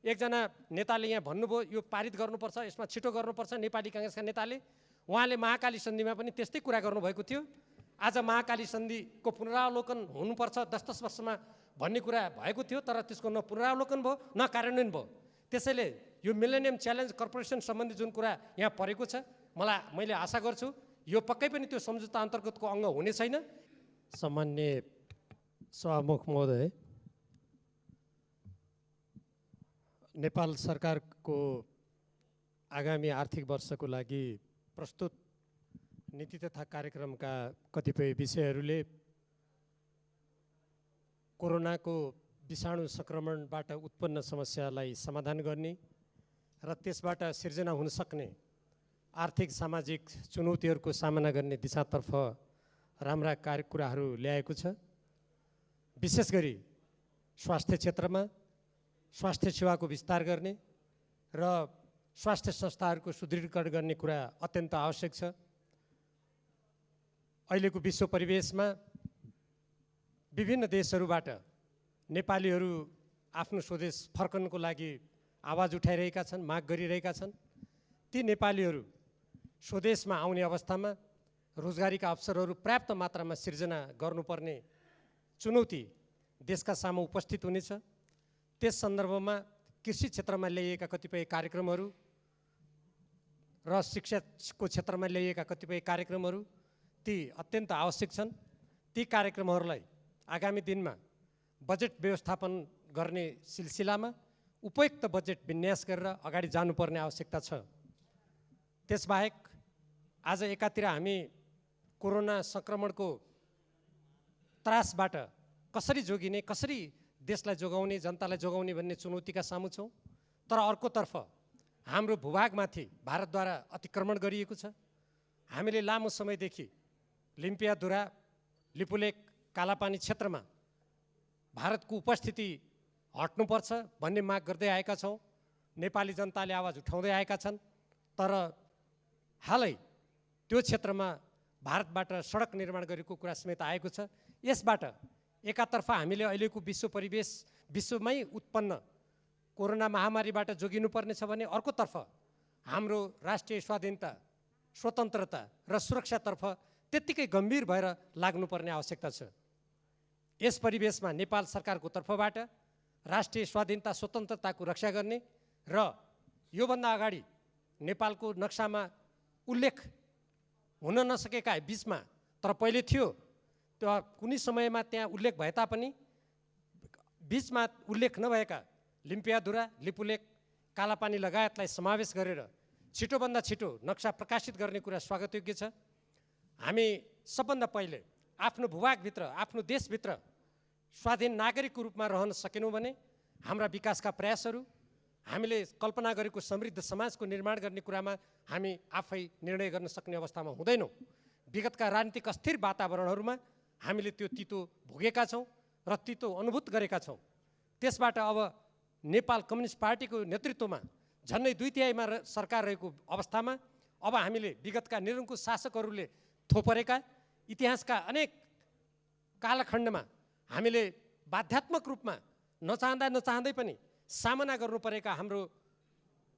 एकजना नेताले यहाँ भन्नुभयो यो पारित गर्नुपर्छ, यसमा छिटो गर्नुपर्छ नेपाली काङ्ग्रेसका नेताले। उहाँले महाकाली सन्धिमा पनि त्यस्तै कुरा गर्नुभएको थियो। आज महाकाली सन्धिको पुनरावलोकन हुनुपर्छ 10-10 वर्षमा भन्ने कुरा भएको थियो, तर त्यसको न पुनरावलोकन भयो न कार्यान्वयन भयो। त्यसैले यो मिलेनियम च्यालेन्ज कर्पोरेसन सम्बन्धी जुन कुरा यहाँ परेको छ, मैले आशा गर्छु यो पक्कै पनि त्यो सम्झौता अन्तर्गतको अङ्ग हुने छैन। सामान्य सभामुख महोदय, नेपाल सरकारको आगामी आर्थिक वर्षको लागि प्रस्तुत नीति तथा कार्यक्रमका कतिपय विषयहरूले कोरोनाको विषाणु सङ्क्रमणबाट उत्पन्न समस्यालाई समाधान गर्ने र त्यसबाट सिर्जना हुन सक्ने आर्थिक सामाजिक चुनौतीहरूको सामना गर्ने दिशातर्फ राम्रा कुराहरू ल्याएको छ। विशेष गरी स्वास्थ्य क्षेत्रमा स्वास्थ्य सेवाको विस्तार गर्ने र स्वास्थ्य संस्थाहरूको सुदृढीकरण गर्ने कुरा अत्यन्त आवश्यक छ। अहिलेको विश्व परिवेशमा विभिन्न देशहरूबाट नेपालीहरू आफ्नो स्वदेश फर्कनको लागि आवाज उठाइरहेका छन्, माग गरिरहेका छन्। ती नेपालीहरू स्वदेशमा आउने अवस्थामा रोजगारीका अवसरहरू पर्याप्त मात्रामा सिर्जना गर्नुपर्ने चुनौती देशका सामु उपस्थित हुनेछ। त्यस सन्दर्भमा कृषि क्षेत्रमा ल्याइएका कतिपय कार्यक्रमहरू र शिक्षाको क्षेत्रमा ल्याइएका कतिपय कार्यक्रमहरू ती अत्यन्त आवश्यक छन्। ती कार्यक्रमहरूलाई आगामी दिनमा बजेट व्यवस्थापन गर्ने सिलसिलामा उपयुक्त बजेट विन्यास गरेर अगाडि जानुपर्ने आवश्यकता छ। त्यसबाहेक आज एकातिर हामी कोरोना सङ्क्रमणको त्रासबाट कसरी जोगिने, कसरी देशलाई जोगाउने, जनतालाई जोगाउने भन्ने चुनौतीका सामु छौँ। तर अर्कोतर्फ हाम्रो भूभागमाथि भारतद्वारा अतिक्रमण गरिएको छ। हामीले लामो समयदेखि लिम्पियाधुरा, लिपुलेक, कालापानी क्षेत्रमा भारतको उपस्थिति हट्नुपर्छ भन्ने माग गर्दै आएका छौँ। नेपाली जनताले आवाज उठाउँदै आएका छन्। तर हालै त्यो क्षेत्रमा भारतबाट सडक निर्माण गरेको कुरा समेत आएको छ। यसबाट एकातर्फ हामीले अहिलेको विश्व परिवेश, विश्वमै उत्पन्न कोरोना महामारीबाट जोगिनुपर्ने छ भने अर्कोतर्फ हाम्रो राष्ट्रिय स्वाधीनता, स्वतन्त्रता र सुरक्षातर्फ त्यत्तिकै गम्भीर भएर लाग्नुपर्ने आवश्यकता छ। यस परिवेशमा नेपाल सरकारको तर्फबाट राष्ट्रिय स्वाधीनता, स्वतन्त्रताको रक्षा गर्ने र योभन्दा अगाडि नेपालको नक्सामा उल्लेख हुन नसकेका बिचमा तर पहिले थियो, त्यो कुनै समयमा त्यहाँ उल्लेख भए तापनि बिचमा उल्लेख नभएका लिम्पियाधुरा, लिपुलेक, कालापानी लगायतलाई समावेश गरेर छिटोभन्दा छिटो नक्सा प्रकाशित गर्ने कुरा स्वागतयोग्य छ। हामी सबभन्दा पहिले आफ्नो भूभागभित्र, आफ्नो देशभित्र स्वाधीन नागरिकको रूपमा रहन सकेनौँ भने हाम्रा विकासका प्रयासहरू, हामीले कल्पना गरेको समृद्ध समाजको निर्माण गर्ने कुरामा हामी आफै निर्णय गर्न सक्ने अवस्थामा हुँदैनौँ। विगतका राजनीतिक अस्थिर वातावरणहरूमा हामीले त्यो तितो भोगेका छौँ र तितो अनुभूत गरेका छौँ। त्यसबाट अब नेपाल कम्युनिस्ट पार्टीको नेतृत्वमा झन्डै 2/3 सरकार रहेको अवस्थामा अब हामीले विगतका निरङ्कुश शासकहरूले थोपरेका इतिहासका अनेक कालखण्डमा हामीले बाध्यात्मक रूपमा नचाहँदै पनि सामना गर्नु परेका हाम्रो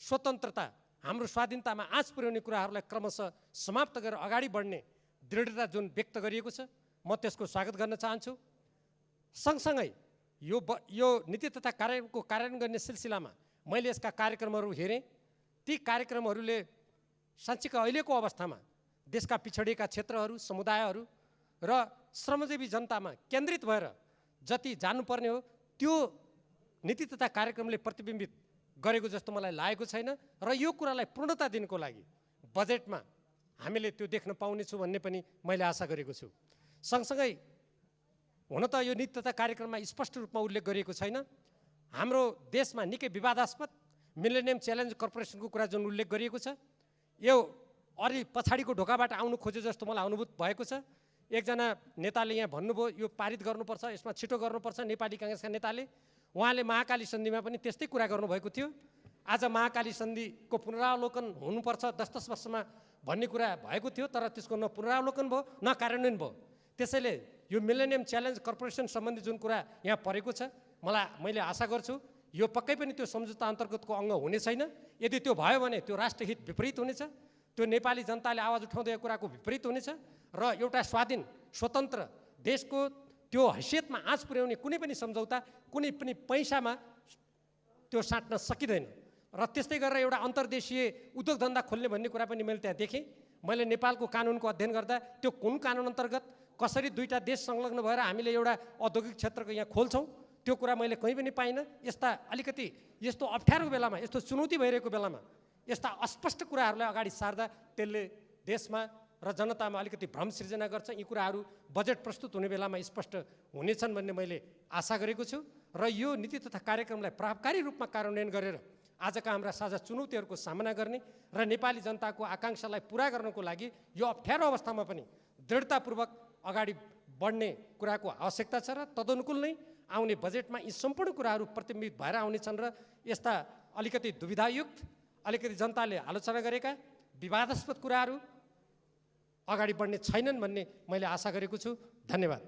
स्वतन्त्रता, हाम्रो स्वाधीनतामा आँच पुर्याउने कुराहरूलाई क्रमशः समाप्त गरेर अगाडि बढ्ने दृढता जुन व्यक्त गरिएको छ, म त्यसको स्वागत गर्न चाहन्छु। सँगसँगै यो नीति तथा कार्यक्रमको कार्यान्वयन गर्ने सिलसिलामा मैले यसका कार्यक्रमहरू हेरेँ। ती कार्यक्रमहरूले साँच्चीकै अहिलेको अवस्थामा देशका पिछडिएका क्षेत्रहरू, समुदायहरू र श्रमजीवी जनतामा केन्द्रित भएर जति जानुपर्ने हो त्यो नीति तथा कार्यक्रमले प्रतिबिम्बित गरेको जस्तो मलाई लागेको छैन र यो कुरालाई पूर्णता दिनको लागि बजेटमा हामीले त्यो देख्न पाउनेछौँ भन्ने पनि मैले आशा गरेको छु। सँगसँगै हुन त यो नीति तथा कार्यक्रममा स्पष्ट रूपमा उल्लेख गरिएको छैन। हाम्रो देशमा निकै विवादास्पद मिलेनियम च्यालेन्ज कर्पोरेसनको कुरा जुन उल्लेख गरिएको छ, यो अलि पछाडिको ढोकाबाट आउनु खोजे जस्तो मलाई अनुभूत भएको छ। एकजना नेताले यहाँ भन्नुभयो यो पारित गर्नुपर्छ, यसमा छिटो गर्नुपर्छ नेपाली काङ्ग्रेसका नेताले। उहाँले महाकाली सन्धिमा पनि त्यस्तै कुरा गर्नुभएको थियो। आज महाकाली सन्धिको पुनरावलोकन हुनुपर्छ 10-10 वर्षमा भन्ने कुरा भएको थियो, तर त्यसको न पुनरावलोकन भयो न कार्यान्वयन भयो। त्यसैले यो मिलेनियम च्यालेन्ज कर्पोरेसन सम्बन्धी जुन कुरा यहाँ परेको छ, मैले आशा गर्छु यो पक्कै पनि त्यो सम्झौता अन्तर्गतको अङ्ग हुने छैन। यदि त्यो भयो भने त्यो राष्ट्रहित विपरीत हुनेछ, त्यो नेपाली जनताले आवाज उठाउँदै कुराको विपरीत हुनेछ र एउटा स्वाधीन स्वतन्त्र देशको त्यो हैसियतमा आँच पुर्याउने कुनै पनि सम्झौता कुनै पनि पैसामा त्यो साट्न सकिँदैन। र त्यस्तै गरेर एउटा अन्तर्देशीय उद्योग धन्दा खोल्ने भन्ने कुरा पनि मैले त्यहाँ देखेँ। मैले नेपालको कानुनको अध्ययन गर्दा त्यो कुन कानुन अन्तर्गत कसरी दुईटा देश संलग्न भएर हामीले एउटा औद्योगिक क्षेत्रको यहाँ खोल्छौँ त्यो कुरा मैले कहीँ पनि पाइनँ। यस्ता अलिकति यस्तो अप्ठ्यारो बेलामा, यस्तो चुनौती भइरहेको बेलामा यस्ता अस्पष्ट कुराहरूलाई अगाडि सार्दा त्यसले देशमा र जनतामा अलिकति भ्रम सिर्जना गर्छ। यी कुराहरू बजेट प्रस्तुत हुने बेलामा स्पष्ट हुनेछन् भन्ने मैले आशा गरेको छु र यो नीति तथा कार्यक्रमलाई प्रभावकारी रूपमा कार्यान्वयन गरेर आजका हाम्रा साझा चुनौतीहरूको सामना गर्ने र नेपाली जनताको आकाङ्क्षालाई पुरा गर्नको लागि यो अप्ठ्यारो अवस्थामा पनि दृढतापूर्वक अगाडि बढ्ने कुराको आवश्यकता छ र तदनुकूल नै आउने बजेटमा यी सम्पूर्ण कुराहरू प्रतिबिम्बित भएर आउनेछन् र यस्ता अलिकति दुविधायुक्त, अलिकति जनताले आलोचना गरेका विवादास्पद कुराहरू अगाडि बढ्ने छैनन् भन्ने मैले आशा गरेको छु। धन्यवाद।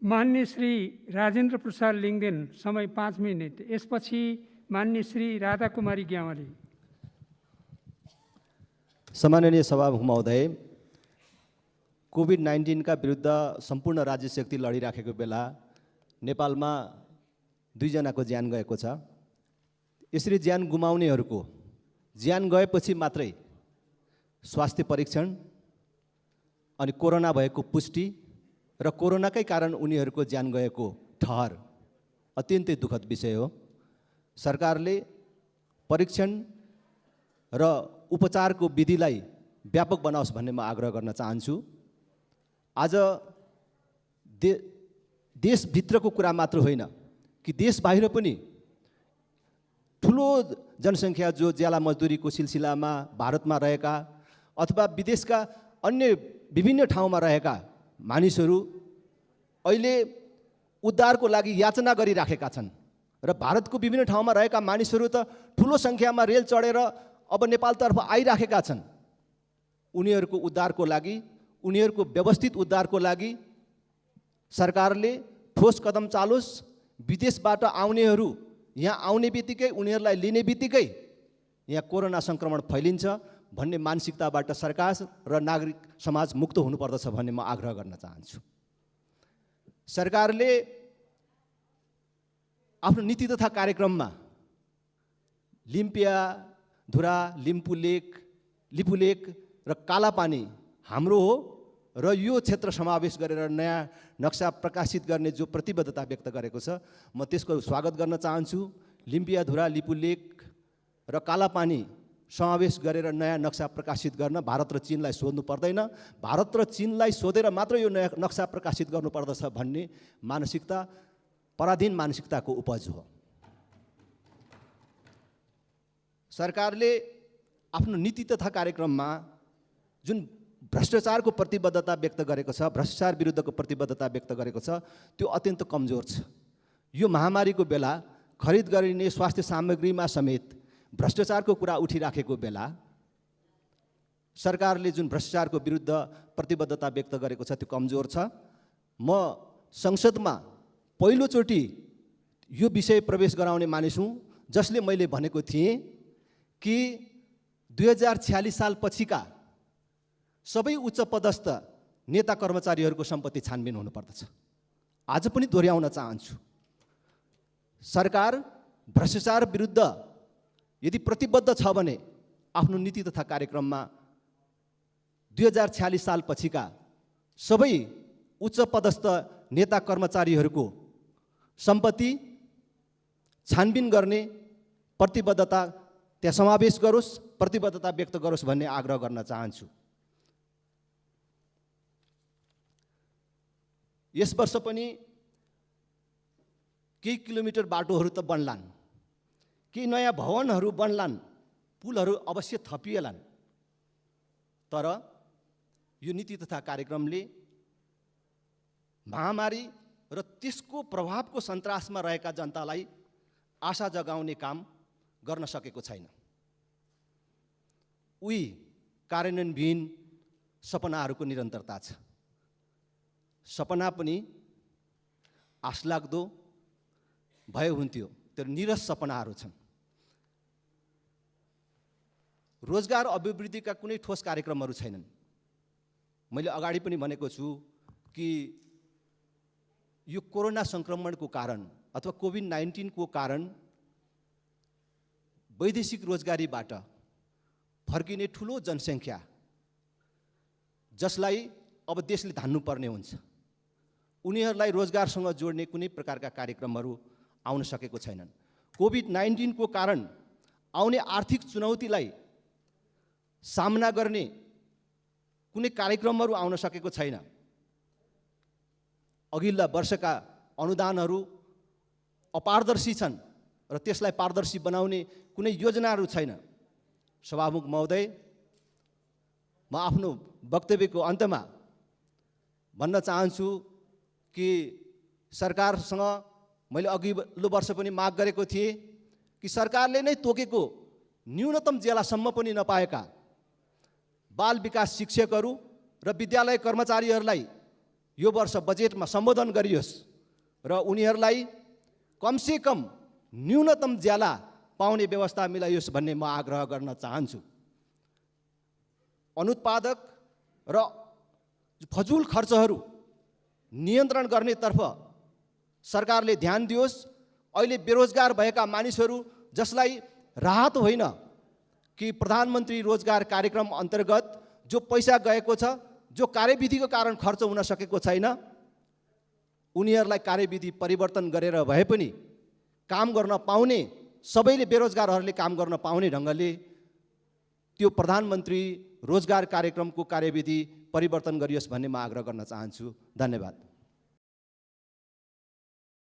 माननीय श्री राजेन्द्र प्रसाद लिङ्गदेन, समय 5 मिनट। यसपछि माननीय श्री राधा कुमारी ग्यावाली। सम्माननीय सभामुख महोदय, कोभिड-19 का विरुद्ध सम्पूर्ण राज्य शक्ति लडिराखेको बेला नेपालमा 2 जनाको ज्यान गएको छ। यसरी ज्यान गुमाउनेहरूको ज्यान गएपछि मात्रै स्वास्थ्य परीक्षण अनि कोरोना भएको पुष्टि र कोरोनाकै कारण उनीहरूको ज्यान गएको ठहर अत्यन्तै दुःखद विषय हो। सरकारले परीक्षण र उपचारको विधिलाई व्यापक बनाओस् भन्ने म आग्रह गर्न चाहन्छु। आज देशभित्रको कुरा मात्र होइन कि देश बाहिर पनि ठुलो जनसङ्ख्या जो ज्याला मजदुरीको सिलसिलामा भारतमा रहेका अथवा विदेशका अन्य विभिन्न ठाउँमा रहेका मानिसहरू अहिले उद्धारको लागि याचना गरिराखेका छन् र भारतको विभिन्न ठाउँमा रहेका मानिसहरू त ठुलो सङ्ख्यामा रेल चढेर अब नेपालतर्फ आइराखेका छन्। उनीहरूको उद्धारको लागि, उनीहरूको व्यवस्थित उद्धारको लागि सरकारले ठोस कदम चालोस्। विदेशबाट आउनेहरू यहाँ आउने बित्तिकै, उनीहरूलाई लिने बित्तिकै यहाँ कोरोना सङ्क्रमण फैलिन्छ भन्ने मानसिकताबाट सरकार र नागरिक समाज मुक्त हुनुपर्दछ भन्ने म आग्रह गर्न चाहन्छु। सरकारले आफ्नो नीति तथा कार्यक्रममा लिम्पिया, धुरा, लिपुलेक र कालापानी हाम्रो हो र यो क्षेत्र समावेश गरेर नयाँ नक्सा प्रकाशित गर्ने जो प्रतिबद्धता व्यक्त गरेको छ, म त्यसको स्वागत गर्न चाहन्छु। लिम्पिया, धुरा, लिपुलेक र कालापानी समावेश गरेर नयाँ नक्सा प्रकाशित गर्न भारत र चीनलाई सोध्नु पर्दैन। भारत र चीनलाई सोधेर मात्र यो नयाँ नक्सा प्रकाशित गर्नुपर्दछ भन्ने मानसिकता पराधीन मानसिकताको उपज हो। सरकारले आफ्नो नीति तथा कार्यक्रममा जुन भ्रष्टाचारको प्रतिबद्धता व्यक्त गरेको छ, भ्रष्टाचार विरुद्धको प्रतिबद्धता व्यक्त गरेको छ, त्यो अत्यन्त कमजोर छ। यो महामारीको बेला खरिद गरिने स्वास्थ्य सामग्रीमा समेत भ्रष्टाचारको कुरा उठिराखेको बेला सरकारले जुन भ्रष्टाचारको विरुद्ध प्रतिबद्धता व्यक्त गरेको छ त्यो कमजोर छ। म संसदमा पहिलोचोटि यो विषय प्रवेश गराउने मानिस हुँ जसले मैले भनेको थिएँ कि 2046 साल पछिका सबै उच्च पदस्थ नेता कर्मचारीहरूको सम्पत्ति छानबिन हुनुपर्दछ। आज पनि दोहोऱ्याउन चाहन्छु, सरकार भ्रष्टाचार विरुद्ध यदि प्रतिबद्ध छ भने आफ्नो नीति तथा कार्यक्रममा 2046 साल पछिका सबै उच्च पदस्थ नेता कर्मचारीहरूको सम्पत्ति छानबिन गर्ने प्रतिबद्धता त्यहाँ समावेश गरोस्, प्रतिबद्धता व्यक्त गरोस् भन्ने आग्रह गर्न चाहन्छु। यस वर्ष पनि केही किलोमिटर बाटोहरू त बन्लान्, केही नयाँ भवनहरू बन्लान्, पुलहरू अवश्य थपिएलान्, तर यो नीति तथा कार्यक्रमले महामारी र त्यसको प्रभावको सन्तासमा रहेका जनतालाई आशा जगाउने काम गर्न सकेको छैन। उही कार्यान्वयनविहीन सपनाहरूको निरन्तरता छ। सपना पनि आशलाग्दो भए हुन्थ्यो त्यो निरस सपनाहरू छन्। रोजगार अभिवृद्धिका कुनै ठोस कार्यक्रमहरू छैनन्। मैले अगाडि पनि भनेको छु कि यो कोरोना सङ्क्रमणको कारण अथवा कोभिड-19 को कारण वैदेशिक रोजगारीबाट फर्किने ठुलो जनसङ्ख्या जसलाई अब देशले धान्नुपर्ने हुन्छ, उनीहरूलाई रोजगारसँग जोड्ने कुनै प्रकारका कार्यक्रमहरू आउन सकेको छैनन्। कोभिड-19 को कारण आउने आर्थिक चुनौतीलाई सामना गर्ने कुनै कार्यक्रमहरू आउन सकेको छैन। अघिल्ला वर्षका अनुदानहरू अपारदर्शी छन् र त्यसलाई पारदर्शी बनाउने कुनै योजनाहरू छैन। सभामुख महोदय, म आफ्नो वक्तव्यको अन्तमा भन्न चाहन्छु कि सरकारसँग मैले अघिल्लो वर्ष पनि माग गरेको थिएँ कि सरकारले नै तोकेको न्यूनतम ज्यालासम्म पनि नपाएका बाल विकास शिक्षकहरू र विद्यालय कर्मचारीहरूलाई यो वर्ष बजेटमा सम्बोधन गरियोस् र उनीहरूलाई कमसेकम न्यूनतम ज्याला पाउने व्यवस्था मिलाइयोस् भन्ने म आग्रह गर्न चाहन्छु। अनुत्पादक र फजुल खर्चहरू नियन्त्रण गर्नेतर्फ सरकारले ध्यान दियोस्। अहिले बेरोजगार भएका मानिसहरू जसलाई राहत होइन कि प्रधानमन्त्री रोजगार कार्यक्रम अन्तर्गत जो पैसा गएको छ, जो कार्यविधिको कारण खर्च हुन सकेको छैन, उनीहरूलाई कार्यविधि परिवर्तन गरेर भए पनि काम गर्न पाउने, सबैले बेरोजगारहरूले काम गर्न पाउने ढङ्गले त्यो प्रधानमन्त्री रोजगार कार्यक्रमको कार्यविधि परिवर्तन गरियोस् भन्ने म आग्रह गर्न चाहन्छु। धन्यवाद।